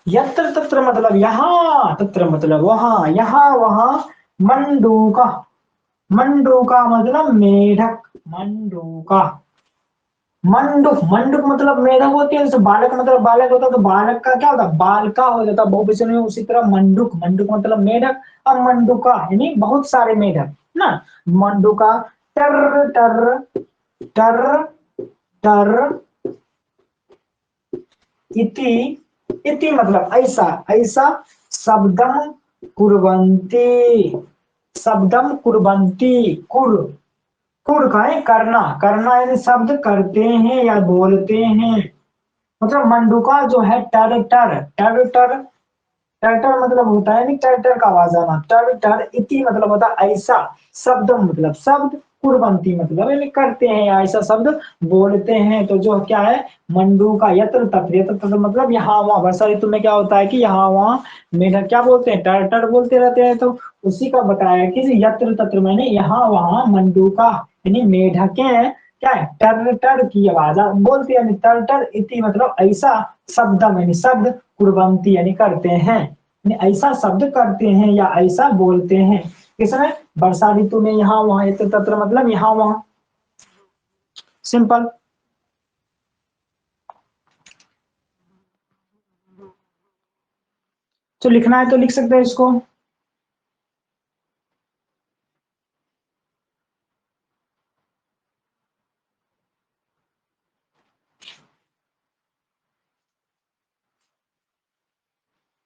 यत्र तत्र मतलब यहाँ, तत्र मतलब वहां, यहाँ वहां, मंडूका, मंडूका मतलब मेढक, मंडूका, मंडूक, मंडूक मतलब मेढक होती है, जैसे बालक मतलब बालक होता है, तो बालक का क्या होता है, बालका हो जाता है बहुवचन में, उसी तरह मंडूक, मंडूक मतलब मेढक, और मंडूका यानी बहुत सारे मेढक ना, मंडूका, टर टर टर टर, इति, इति मतलब ऐसा, ऐसा, शब्दम कुर्वन्ति, शब्दम कुर्वन्ति, कुर का है करना, करना यानी शब्द करते हैं या बोलते हैं, मतलब मंडूका जो है टर टर, टर टर, टर टर मतलब होता है नहीं, टर टर का आवाज आना, टर टर, इति मतलब होता है ऐसा, शब्द मतलब शब्द, कुर्वन्ति मतलब यानी करते हैं या ऐसा शब्द बोलते हैं, तो जो क्या है मंडूका, यत्र तत्र, यत्र तत्र मतलब यहाँ वहां, वर्षा ऋतु में क्या होता है कि यहाँ वहां मेढक क्या बोलते हैं, टर टर बोलते रहते हैं, तो उसी का बताया कि यत्र तत्र मैंने यहाँ वहां, मंडूका यानी मेढके क्या है, टर टर की आवाज बोलते हैं, टर टर, इति मतलब ऐसा, शब्दम यानी शब्द, कुर्वन्ति यानी करते हैं, ऐसा शब्द करते हैं या ऐसा बोलते हैं, किसमें, वर्षा ऋतु में यहाँ वहां, यत्र तत्र मतलब यहाँ वहां, सिंपल। तो लिखना है तो लिख सकते हैं इसको।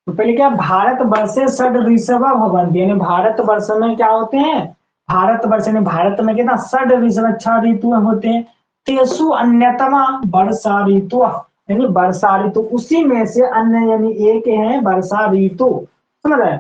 तो पहले क्या, भारत वर्षे षड ऋषभ भवन्ति, यानी भारत वर्ष में क्या होते हैं, भारत वर्ष यानी भारत में कितना षड ऋषभ 6 ऋतु होते हैं। तेसु अन्यतमा वर्षा ऋतु, यानी वर्षा ऋतु उसी में से अन्य यानी एक है वर्षा ऋतु, समझ रहे।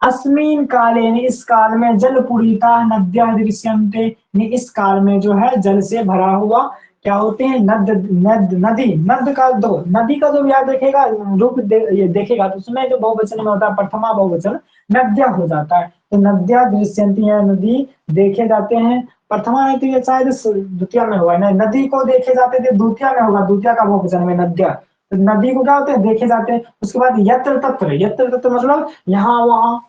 अस्मिन काले यानी इस काल में जल पूरिता नद्या दृश्यन्ते, यानी इस काल में जो है जल से भरा हुआ क्या होते हैं, नदी, नद का दो, नदी का जो याद देखेगा रूप ये देखेगा तो उसमें जो बहुवचन में होता है प्रथमा बहुवचन नद्या हो जाता है। तो नद्या दृश्यंती है, नदी देखे जाते हैं। प्रथमा है तो ये शायद द्वितीय में होगा ना, नदी को देखे जाते थे द्वितीय में होगा, द्वितीय का बहुवचन में नद्या, तो नदी को क्या होते हैं देखे जाते हैं। उसके बाद यत्र तत्र, यत्र तत्र मतलब यहाँ वहां,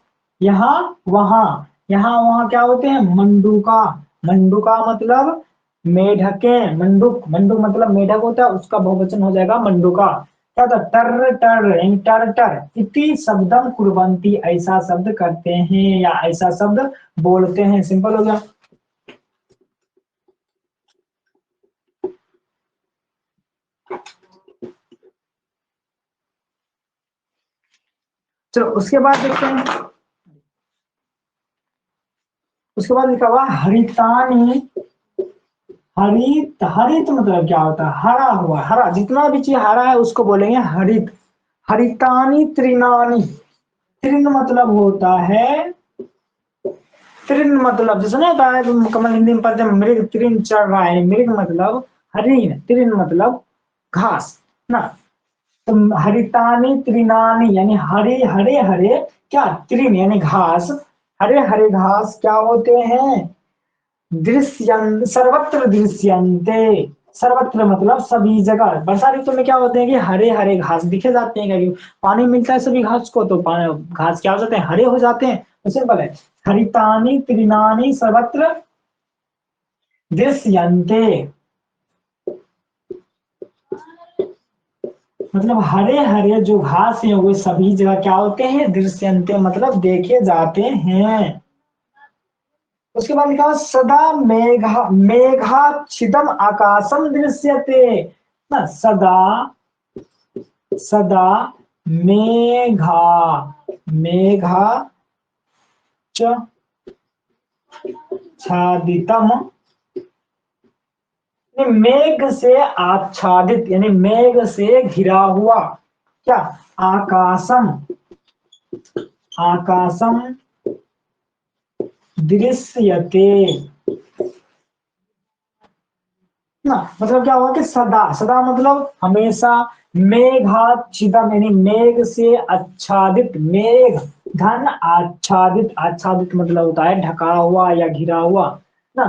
यहाँ वहां, यहाँ वहां क्या होते हैं मंडूका, मंडूका मतलब मेढके, मंडूक, मंडूक मतलब मेढक होता है, उसका बहुवचन हो जाएगा मंडूका। क्या होता है टर टर यानी टर टर, इति शब्दम कुर्वन्ति, ऐसा शब्द करते हैं या ऐसा शब्द बोलते हैं, सिंपल हो गया। चलो उसके बाद देखते हैं, उसके बाद लिखा हुआ हरितानी, हरित, हरित मतलब क्या होता है हरा हुआ, हरा जितना भी चीज हरा है उसको बोलेंगे हरित। हरितानी तृणानी, तृण मतलब होता है, तृण मतलब जैसे ना होता है कमल हिंदी में पढ़ते हैं मृग तृण चढ़ रहा है, मृग मतलब हरिण, तृण मतलब घास ना। तो हरितानी तृणानी यानी हरे हरे हरे क्या तृण यानी घास, हरे हरे घास क्या होते हैं, दृश्यं सर्वत्र दृश्यन्ते, सर्वत्र मतलब सभी जगह। वर्षा ऋतु में क्या होते हैं कि हरे हरे घास दिखे जाते हैं, क्योंकि पानी मिलता है सभी घास को, तो घास क्या हो जाते हैं हरे हो जाते हैं, तो सिंपल है हरितानी तृणानी सर्वत्र दृश्यन्ते, मतलब हरे हरे जो घास है वो सभी जगह क्या होते हैं दृश्यन्ते मतलब देखे जाते हैं। उसके बाद लिखा सदा मेघा मेघाच्छिदम आकाशम दृश्यते ना, सदा, सदा मेघा, मेघा छादितम, मेघ से आच्छादित यानी मेघ से घिरा हुआ क्या आकाशम, आकाशम दृश्यते ना, मतलब क्या हुआ कि सदा, सदा मतलब हमेशा, मेघाच्छिदम यानी मेघ से आच्छादित, मेघ धन आच्छादित, आच्छादित मतलब होता है ढका हुआ या घिरा हुआ ना,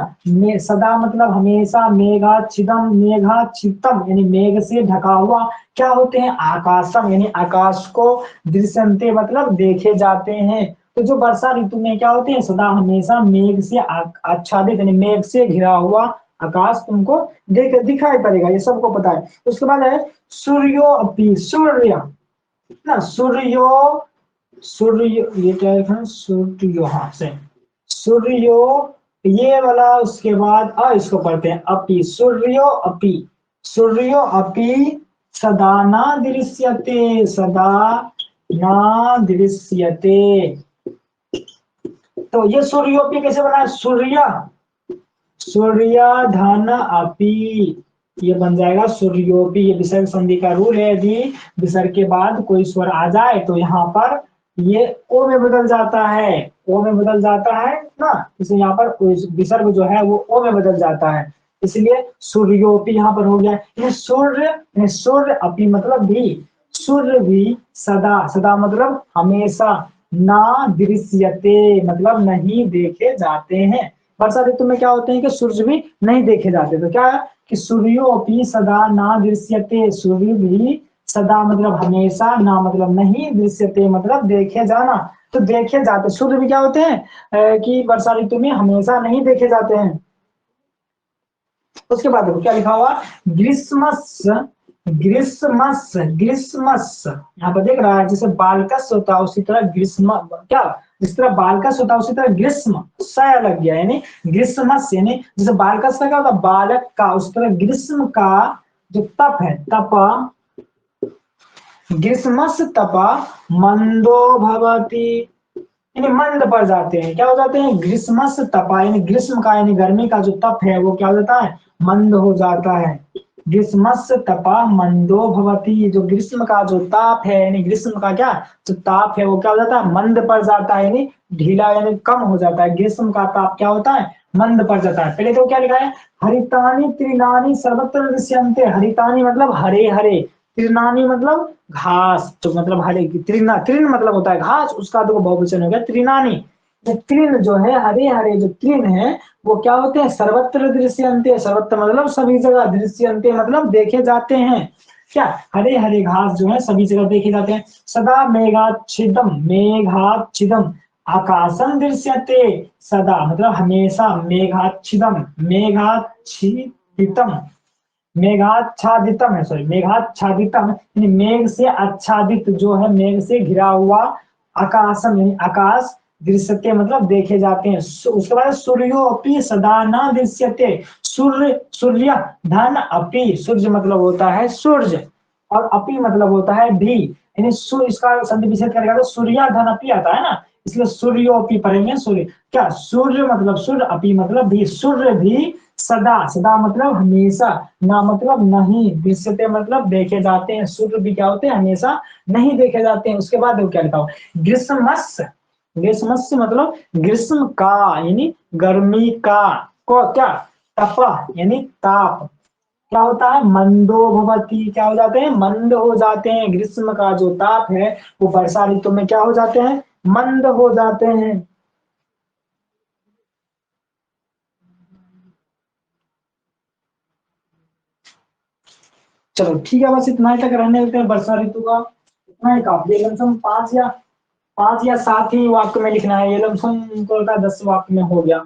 सदा मतलब हमेशा, मेघाच्छिदम, मेघाच्छितम यानी मेघ से ढका हुआ क्या होते हैं आकाशम यानी आकाश को, दृश्यन्ते मतलब देखे जाते हैं। तो जो वर्षा ऋतु में क्या होते हैं सदा हमेशा मेघ से आच्छादित यानी मेघ से घिरा हुआ आकाश तुमको दिखाई पड़ेगा, ये सबको पता है। उसके बाद है सूर्योपि, सूर्य ना, सूर्यो, सूर्य ये क्या है सूर्यो, हाँ से सूर्यो ये वाला, उसके बाद इसको पढ़ते हैं अपि, सूर्यो अपि, सूर्यो अपि सदा न दृश्यते, सदा न दृश्यते। तो ये सूर्योपि कैसे बना है, सूर्य, सूर्य धन अपि, ये बन जाएगा सूर्योपि, ये विसर्ग संधि का रूल है, यदि विसर्ग के बाद कोई स्वर आ जाए तो यहाँ पर ये ओ में बदल जाता है, ओ में बदल जाता है ना, इसलिए यहाँ पर विसर्ग जो है वो ओ में बदल जाता है, इसलिए सूर्योपि यहाँ पर हो गया। ये सूर्य, सूर्य अपि मतलब भी, सूर्य भी सदा, सदा मतलब हमेशा, ना दृश्यते मतलब नहीं देखे जाते हैं। वर्षा ऋतु में क्या होते हैं कि सूर्य भी नहीं देखे जाते, तो क्या है कि सूर्योपि सदा ना दृश्यते, सूर्य भी सदा मतलब हमेशा, ना मतलब नहीं, दृश्यते मतलब देखे जाना, तो देखे जाते सूर्य भी क्या होते हैं कि वर्षा ऋतु में हमेशा नहीं देखे जाते हैं। उसके बाद देखो क्या लिखा हुआ, ग्रीष्मस, ग्रीष्मस, ग्रीष्मस, यहाँ पर देख रहा है जैसे बालकस होता है उसी तरह ग्रीष्म, क्या जिस तरह बालकस होता है उसी तरह ग्रीष्म स लग गया, यानी ग्रीष्मस, यानी जैसे बालकस का क्या होता है बालक का, उस तरह ग्रीष्म का जो तप है, तप, ग्रीष्मस तप मंदो भवति, यानी मंद पड़ जाते हैं, क्या हो जाते हैं, ग्रीष्मस तपा, यानी ग्रीष्म का यानी गर्मी का जो तप है वो क्या हो जाता है, मंद हो जाता है। ग्रीष्मस तपा मंदो भवति, जो ग्रीष्म का जो ताप है, यानी ग्रीष्म का क्या जो ताप है वो क्या हो जाता है, मंद पड़ जाता है, यानी ढीला यानी कम हो जाता है। ग्रीष्म का ताप क्या होता है, मंद पड़ जाता है। पहले तो क्या लिखा है, हरितानि तृणानि सर्वत्र दृश्यन्ते, हरितानि मतलब हरे हरे, तृणानि मतलब घास, तो मतलब हरे, तृण, तृण मतलब होता है घास, उसका तो बहुवचन हो गया तृणानि। तृण जो है हरे हरे जो तृण है वो क्या होते हैं, सर्वत्र दृश्यन्ते, सर्वत्र मतलब सभी जगह, दृश्यन्ते मतलब देखे जाते हैं, क्या हरे हरे घास जो है सभी जगह देखे जाते हैं। सदा मेघाच्छिदम, मेघाच्छिदम आकाशम दृश्यते, सदा मतलब हमेशा, मेघाच्छिदम, मेघाच्छिदितम, मेघाच्छादितम है, सॉरी मेघाच्छादितम यानी मेघ से आच्छादित जो है, मेघ से घिरा हुआ, आकाशम यानी आकाश, दृश्यते मतलब देखे जाते हैं। उसके बाद सूर्योपि सदा न दृश्यते, सूर्य, सूर्य धन अपि, सूर्य मतलब होता है सूर्य और अपि मतलब होता है भी, यानी सूर्य, इसका संधि विच्छेद करेगा तो सूर्य धन अपि आता है ना, इसलिए सूर्योपि पढ़ेंगे, सूर्य क्या, सूर्य मतलब सूर्य, अपि मतलब भी, सूर्य भी सदा, सदा मतलब हमेशा, ना मतलब नहीं, दृश्यते मतलब देखे जाते हैं, सूर्य भी क्या होते हैं हमेशा नहीं देखे जाते हैं। उसके बाद क्या लिखा हुआ, ग्रीष्मस, ग्रीष्मस मतलब ग्रीष्म का यानी गर्मी का, को क्या तप यानी ताप, क्या होता है, मंदो भवति, क्या हो जाते हैं, मंद हो जाते हैं। ग्रीष्म का जो ताप है वो वर्षा ऋतु में क्या हो जाते हैं, मंद हो जाते हैं। चलो ठीक है, बस इतना ही तक रहने देते हैं वर्षा ऋतु का, इतना ही काफी है। लमसम 5 या 7 ही वाक्य में लिखना है, ये लमसम को 10 वाक्य में हो गया।